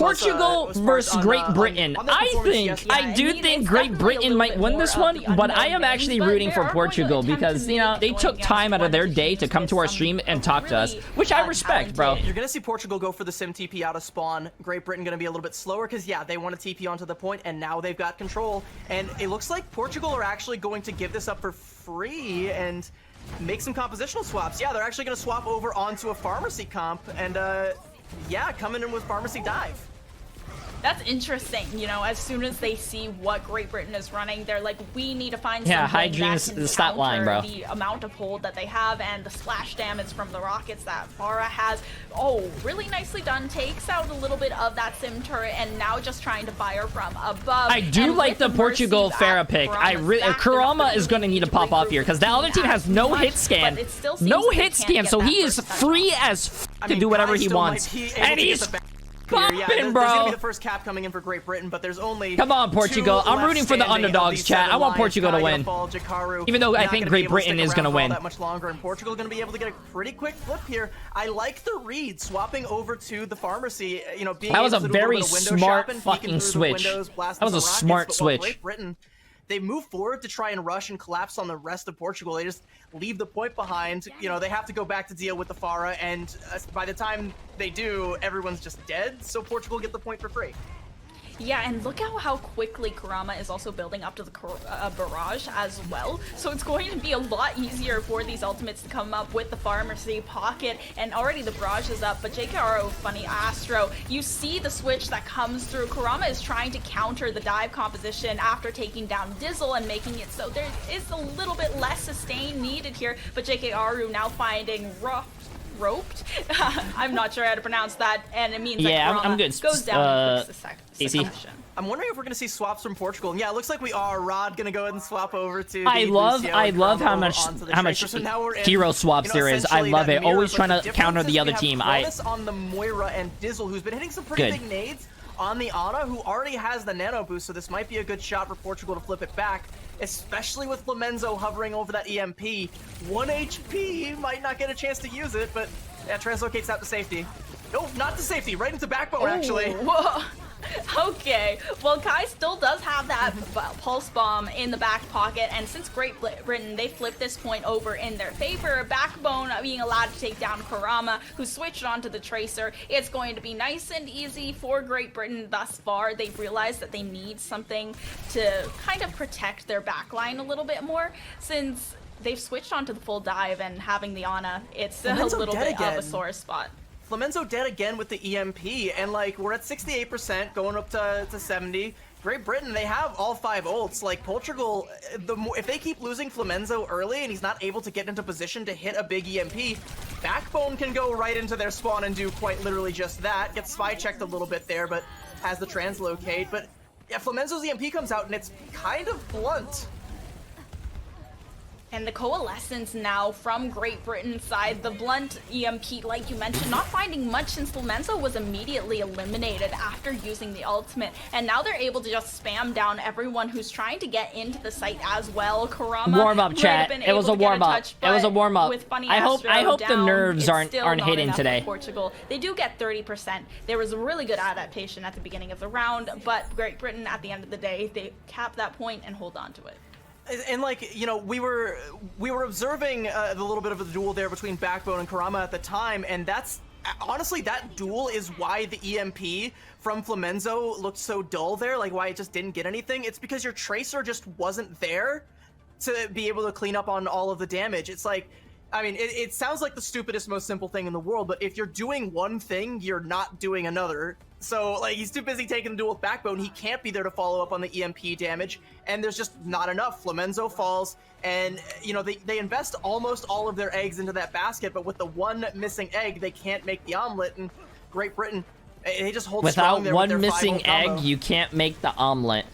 Portugal versus Great Britain. I do think Great Britain might win this one, but I am actually rooting for Portugal because, you know, they took time out of their day to come to our stream and talk to us, which I respect, bro. You're gonna see Portugal go for the sim TP out of spawn. Great Britain gonna be a little bit slower because, yeah, they want to TP onto the point, and now they've got control. And it looks like Portugal are actually going to give this up for free and make some compositional swaps. Yeah, they're actually going to swap over onto a pharmacy comp and, yeah, coming in with pharmacy dive. That's interesting, you know, as soon as they see what Great Britain is running, they're like, we need to find something High Dreams that can stat line, bro. the amount of hold that they have and the splash damage from the rockets that Farah has. Oh, really nicely done. Takes out a little bit of that sim turret and now just trying to fire from above. I do like the Portugal Farah pick. Kurama is going to need to pop off here because the other team has no hit scan. No hit scan, so he is free as f to do whatever he wants. And he's bumping, yeah, there's bro. gonna be the first cap coming in for Great Britain, but there's only come on, Portugal. I'm rooting for the underdogs, chat. I want Portugal to win. Even though I think Great Britain is gonna win. That much longer, and Portugal gonna be able to get a pretty quick flip here. I like the read, swapping over to the pharmacy. You know, being that was able a to do very bit of window smart shopping, fucking switch. That was a smart switch. Great Britain, they move forward to try and rush and collapse on the rest of Portugal. They just leave the point behind. You know, they have to go back to deal with the Farah, and by the time they do, everyone's just dead, so Portugal get the point for free. Yeah, and look how quickly Kurama is also building up to the barrage as well. So it's going to be a lot easier for these ultimates to come up with the pharmacy pocket, and already the barrage is up. But JKRO, funny Astro, you see the switch that comes through. Kurama is trying to counter the dive composition after taking down Dizzle and making it so there is a little bit less sustain needed here. But JKRO now finding roped. I'm not sure how to pronounce that, and it means that I'm good. Goes down easy. I'm wondering if we're gonna see swaps from Portugal. And yeah, it looks like we are. Rod gonna go ahead and swap over to. I love how much hero swaps there is. I love it. Always trying to counter the other team. On the Moira and Dizzle, who's been hitting some pretty big nades on the Ana, who already has the nano boost, so this might be a good shot for Portugal to flip it back, especially with Flamenzo hovering over that EMP. 1 HP, might not get a chance to use it, but yeah, translocates out to safety. No, not to safety, right into backbone, actually. Whoa. Okay, well, Kai still does have that pulse bomb in the back pocket, and since Great Britain, they flipped this point over in their favor. Backbone being allowed to take down Kurama, who switched onto the Tracer. It's going to be nice and easy for Great Britain thus far. They've realized that they need something to kind of protect their backline a little bit more, since they've switched onto the full dive, and having the Ana, it's a little bit of a sore spot. Flamenzo dead again with the EMP, and like we're at 68%, going up to 70. Great Britain, they have all 5 ults. Like Portugal, if they keep losing Flamenzo early and he's not able to get into position to hit a big EMP, Backbone can go right into their spawn and do quite literally just that. Gets spy checked a little bit there, but has the translocate. But yeah, Flamenzo's EMP comes out and it's kind of blunt. And the coalescence now from Great Britain's side, the blunt EMP, like you mentioned, not finding much since Flamenzo was immediately eliminated after using the ultimate. And now they're able to just spam down everyone who's trying to get into the site as well. Kurama warm up, chat. It was a warm up. It was a warm up. I hope the nerves aren't hitting today. Portugal, they do get 30%. There was a really good adaptation at the beginning of the round, but Great Britain, at the end of the day, they cap that point and hold on to it. And like, you know, we were observing the little bit of a duel there between Backbone and Kurama at the time, and that's honestly, that duel is why the EMP from Flamenzo looked so dull there, like why it just didn't get anything. It's because your Tracer just wasn't there to be able to clean up on all of the damage. It's like, I mean, it sounds like the stupidest, most simple thing in the world, but if you're doing one thing, you're not doing another. So, like, he's too busy taking the duel with Backbone. He can't be there to follow up on the EMP damage, and there's just not enough. Flamenzo falls, and, you know, they invest almost all of their eggs into that basket, but with the one missing egg, they can't make the omelet, and Great Britain, they just hold strong there with their 5-0 Without one missing egg, combo. you can't make the omelet.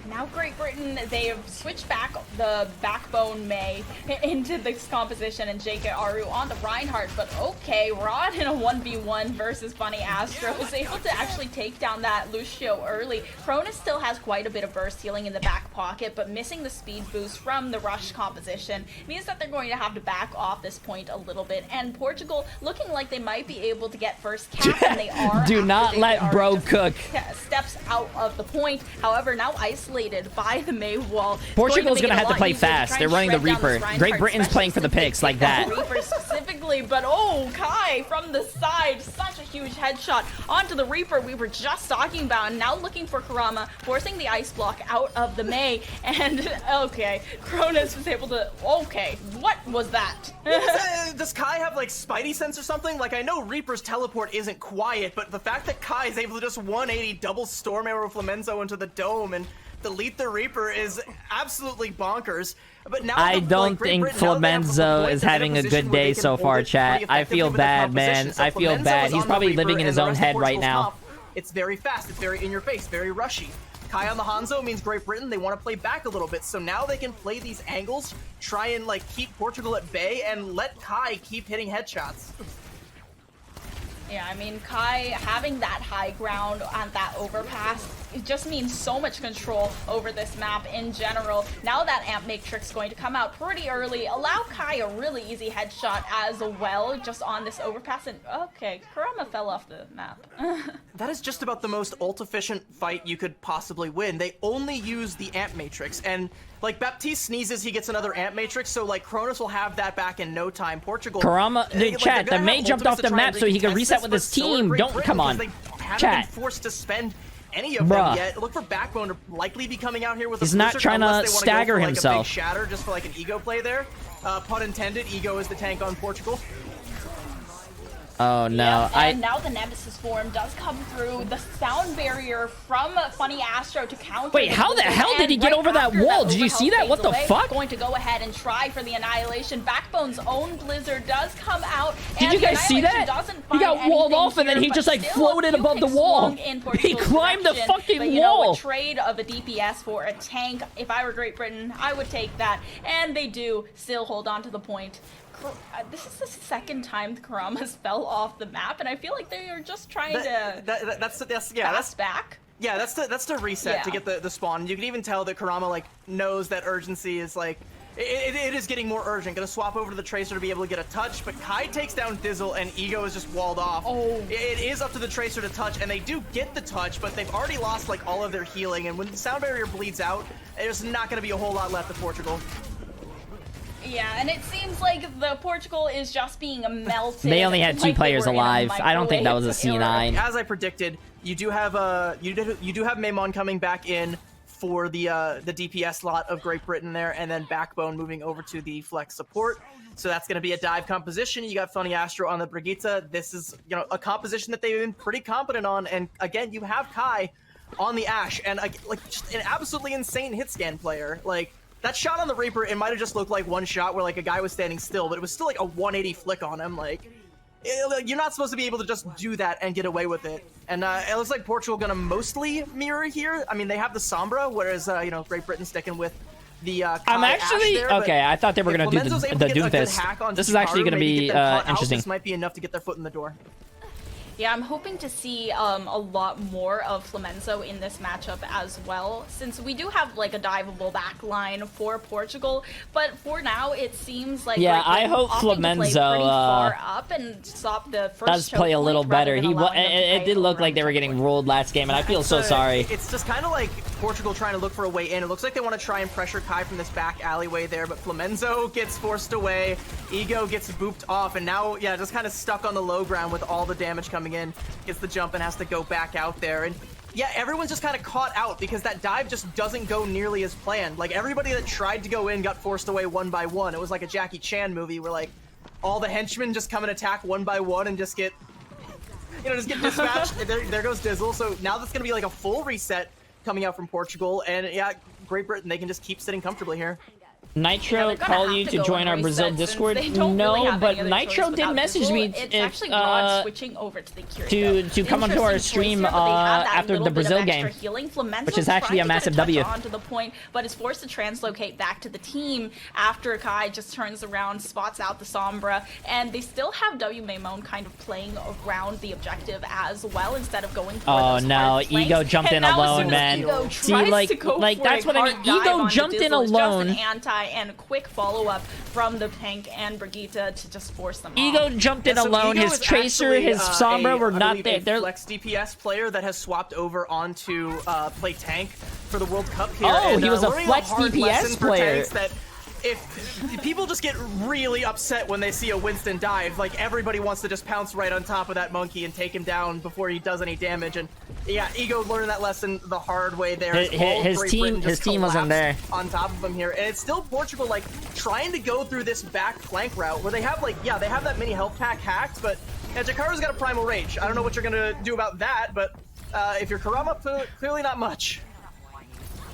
Now Great Britain, they have switched back the Backbone Mei into this composition and JK Aru on the Reinhardt, but okay, Rod in a 1v1 versus Funny Astro is able to actually take down that Lucio early. Cronus still has quite a bit of burst healing in the back pocket, but missing the speed boost from the rush composition means that they're going to have to back off this point a little bit, and Portugal looking like they might be able to get first cap, and they are. Do not let bro cook. Steps out of the point, however, now isolated by the Mei wall. Portugal's gonna have to play fast. They're running the Reaper. Great Britain's playing for the picks like that. Reaper specifically, but oh, Kai from the side, such a huge headshot onto the Reaper we were just talking about, and now looking for Kurama, forcing the ice block out of the Mei, and okay, Cronus was able to, okay, what was that? Does Kai have like Spidey sense or something? Like, I know Reaper's teleport isn't quiet, but the fact that Kai is able to just 180 double storm arrow Flamenzo into the dome and delete the Reaper is absolutely bonkers. But now I don't think Flamenzo is having a good day so far, chat. I feel bad, man. I feel bad. He's probably living in his own head right now. It's very fast. It's very in your face. Very rushy. Kai on the Hanzo means Great Britain, they want to play back a little bit, so now they can play these angles, try and like keep Portugal at bay, and let Kai keep hitting headshots. Yeah, I mean, Kai having that high ground on that overpass, it just means so much control over this map in general. Now that Amp Matrix is going to come out pretty early, allow Kai a really easy headshot as well, just on this overpass, and okay, Kurama fell off the map. That is just about the most ult-efficient fight you could possibly win. They only use the Amp Matrix, and like Baptiste sneezes, he gets another Amp Matrix, so like Cronus will have that back in no time. Portugal, Kurama, dude, chat, the Mei jumped off the map so he can reset with his team. Don't, come on, they haven't chat. been forced to spend any of them yet. Look for Backbone to likely be coming out here with a He's not trying to stagger himself. Like a big shatter just for like an ego play there. Pun intended, ego is the tank on Portugal. Oh no, yeah, and now the Nemesis form does come through. The sound barrier from Funny Astro to counter. Wait, how the hell did he get over that wall? Did you see that? What the fuck? Going to go ahead and try for the annihilation. Backbone's own Blizzard does come out. Did you guys see that? He got walled off and then he just like floated above the wall. He climbed the fucking wall. You know, a trade of a DPS for a tank. If I were Great Britain, I would take that. And they do still hold on to the point. This is the second time the Kuramas fell off the map, and I feel like they are just trying to that's back. Yeah, that's the reset to get the spawn. You can even tell that Kurama like knows that urgency is like it is getting more urgent. Gonna swap over to the Tracer to be able to get a touch, but Kai takes down Dizzle and Ego is just walled off. Oh. It is up to the Tracer to touch, and they do get the touch, but they've already lost like all of their healing, and when the sound barrier bleeds out, there's not gonna be a whole lot left of Portugal. Yeah, and it seems like the Portugal is just being melted. They only had two players alive. I don't think that was a C9. As I predicted, you do have Maimon coming back in for the DPS slot of Great Britain there, and then Backbone moving over to the flex support. So that's going to be a dive composition. You got Funny Astro on the Brigitte. This is, you know, a composition that they've been pretty competent on, and again, you have Kai on the Ashe, and like just an absolutely insane hit scan player. Like, that shot on the Reaper, it might have just looked like one shot where like a guy was standing still, but it was still like a 180 flick on him. Like, you're not supposed to be able to just do that and get away with it. And it looks like Portugal gonna mostly mirror here. I mean, they have the Sombra, whereas you know, Great Britain sticking with the I'm actually there, okay. I thought they were gonna do the Doomfist. This is actually gonna be interesting. This might be enough to get their foot in the door. Yeah, I'm hoping to see a lot more of Flamenzo in this matchup as well, since we do have like a diveable back line for Portugal, but for now it seems like I hope Flamenzo far up and stop the first does play a little better. It did look like they were getting rolled last game, and I feel so sorry. It's just kind of like Portugal trying to look for a way in. It looks like they want to try and pressure Kai from this back alleyway there, but Flamenzo gets forced away, Ego gets booped off, and now just kind of stuck on the low ground with all the damage coming in, gets the jump and has to go back out there. And yeah, everyone's just kind of caught out because that dive just doesn't go nearly as planned. Like, everybody that tried to go in got forced away one by one. It was like a Jackie Chan movie where like all the henchmen just come and attack one by one and just get, you know, just get dispatched. there goes Dizzle. So now that's gonna be like a full reset coming out from Portugal, and yeah, Great Britain, they can just keep sitting comfortably here. Nitro called you to join our Brazil Discord? No, but Nitro did message me if switching over to the to come onto our stream after the Brazil game, which is actually a massive W. Onto the point, but is forced to translocate back to the team after Kai just turns around, spots out the Sombra, and they still have W Maimon kind of playing around the objective as well instead of going for oh no, Ego jumped in alone, man. See, like that's what I mean. Ego jumped in alone. And a quick follow-up from the Pink and Brigitte to just force them Ego off. jumped in alone. His Tracer, his Sombra were not there. They're flex DPS player that has swapped over onto play tank for the World Cup here. Oh, and, he was a flex DPS player. That if people just get really upset when they see a Winston dive, like everybody wants to just pounce right on top of that monkey and take him down before he does any damage. And yeah, Ego learned that lesson the hard way there. His team wasn't there on top of him here, and it's still Portugal like trying to go through this back flank route where they have like they have that mini health pack hacked, but yeah, Jakaru's got a primal rage. I don't know what you're gonna do about that, but if you're Kurama, clearly not much.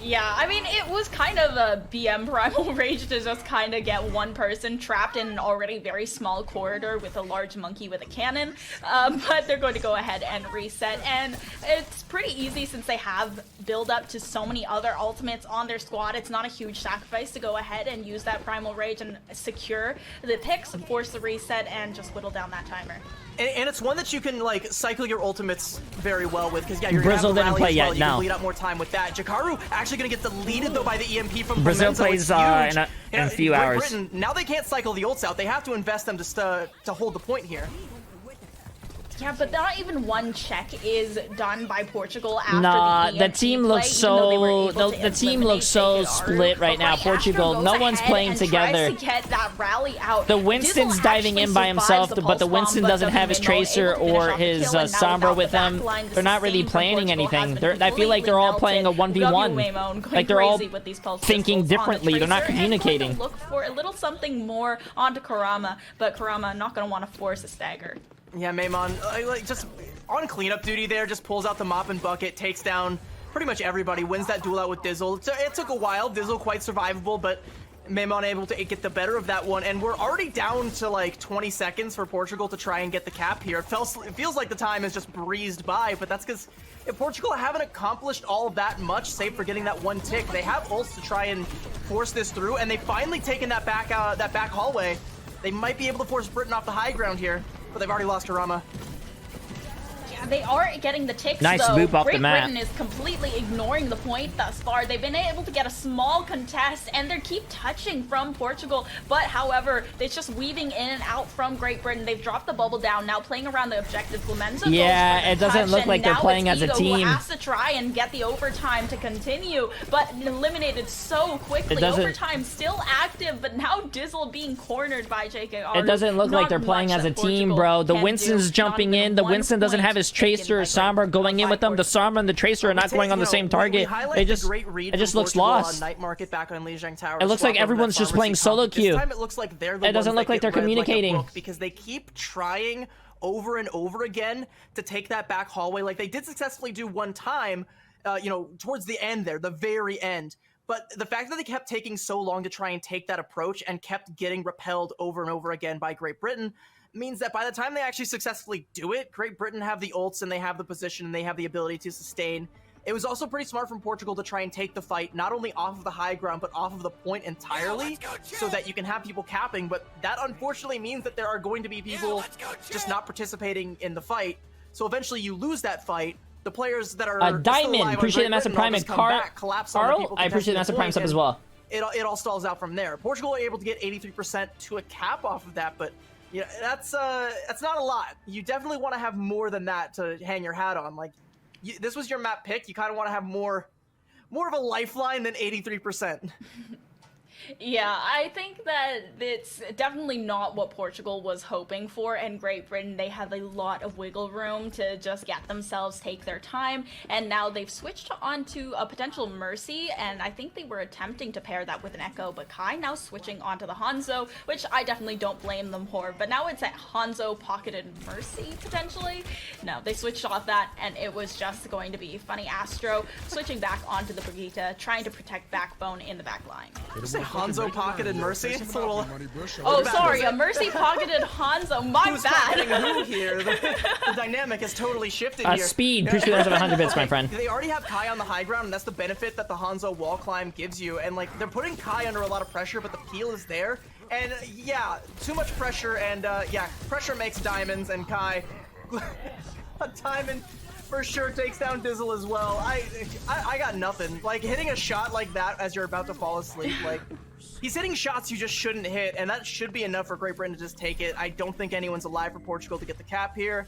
Yeah, I mean, it was kind of a BM primal rage to just kind of get one person trapped in an already very small corridor with a large monkey with a cannon, but they're going to go ahead and reset, and it's pretty easy since they have build up to so many other ultimates on their squad. It's not a huge sacrifice to go ahead and use that primal rage and secure the picks, force the reset, and just whittle down that timer. And it's one that you can like cycle your ultimates very well with, because yeah, you're Brazil gonna have didn't play yet. You can bleed out more time with that. Jakaru actually gonna get deleted though by the EMP from Brazil Clemenzo. plays in a few hours. Britain, now they can't cycle the ults out. They have to invest them to hold the point here. Yeah, but not even one check is done by Portugal after the team looks so the team looks so split right now. Portugal, no one's playing together. To get that rally out. The Winston's diving in by himself, but the Winston doesn't have his Tracer or his Sombra with him. They're not really planning anything. I feel like they're all playing a 1v1. Like they're all thinking differently. They're not communicating. Look for a little something more onto Kurama, but Kurama not going to want to force a stagger. Yeah, Maimon, like just on cleanup duty there, just pulls out the mop and bucket, takes down pretty much everybody, wins that duel out with Dizzle. It took a while, Dizzle quite survivable, but Maimon able to get the better of that one, and we're already down to like 20 seconds for Portugal to try and get the cap here. It feels like the time is just breezed by, but that's because Portugal haven't accomplished all of that much, save for getting that one tick. They have ults to try and force this through, and they've finally taken that back hallway. They might be able to force Britain off the high ground here, but they've already lost Kurama. Yeah, they are getting the ticks, nice though. Boop off Great the map. Britain is completely ignoring the point thus far. They've been able to get a small contest, and they keep touching from Portugal, but however, it's just weaving in and out from Great Britain. They've dropped the bubble down, now playing around the objective. Clemenzo yeah, it doesn't look like they're playing as a team. Who has to try and get the overtime to continue, but eliminated so quickly. Overtime still active, but now Dizzle being cornered by JKR. It doesn't look like they're playing as a team, bro. The Winston's jumping in. The Winston doesn't have his Tracer or Sombra going in with them. The Sombra and the Tracer are not going on the same target. It just looks lost. It looks like everyone's just playing solo queue. It doesn't look like they're communicating. Because they keep trying over and over again to take that back hallway. Like they did successfully do one time, towards the end there, the very end. But the fact that they kept taking so long to try and take that approach and kept getting repelled over and over again by Great Britain means that by the time they actually successfully do it, Great Britain have the ults and they have the position and they have the ability to sustain. It was also pretty smart from Portugal to try and take the fight not only off of the high ground but off of the point entirely, so that you can have people capping. But that unfortunately means that there are going to be people just not participating in the fight. So eventually you lose that fight. The players that are Diamond, appreciate the massive prime, and Carl, I appreciate the massive prime sub as well. It all stalls out from there. Portugal are able to get 83% to a cap off of that, but yeah, that's not a lot. You definitely want to have more than that to hang your hat on. Like, this was your map pick. You kind of want to have more of a lifeline than 83%. Yeah, I think that it's definitely not what Portugal was hoping for, and Great Britain, they have a lot of wiggle room to just get themselves, take their time, and now they've switched onto a potential Mercy, and I think they were attempting to pair that with an Echo, but Kai now switching onto the Hanzo, which I definitely don't blame them for, but now it's at Hanzo pocketed Mercy, potentially. No, they switched off that, and it was just going to be Funny Astro switching back onto the Brigitte, trying to protect Backbone in the back line. Hanzo pocketed Mercy. It's a little. Oh, sorry, a Mercy pocketed Hanzo. My Who's bad. pocketing who here? The dynamic has totally shifted here. Speed. Appreciate that 100 bits, my friend. They already have Kai on the high ground, and that's the benefit that the Hanzo wall climb gives you. And like they're putting Kai under a lot of pressure, but the peel is there. And yeah, too much pressure, and yeah, pressure makes diamonds, and Kai, a diamond for sure takes down Dizzle as well. I got nothing. Like hitting a shot like that as you're about to fall asleep, like he's hitting shots you just shouldn't hit, and that should be enough for Great Britain to just take it. I don't think anyone's alive for Portugal to get the cap here.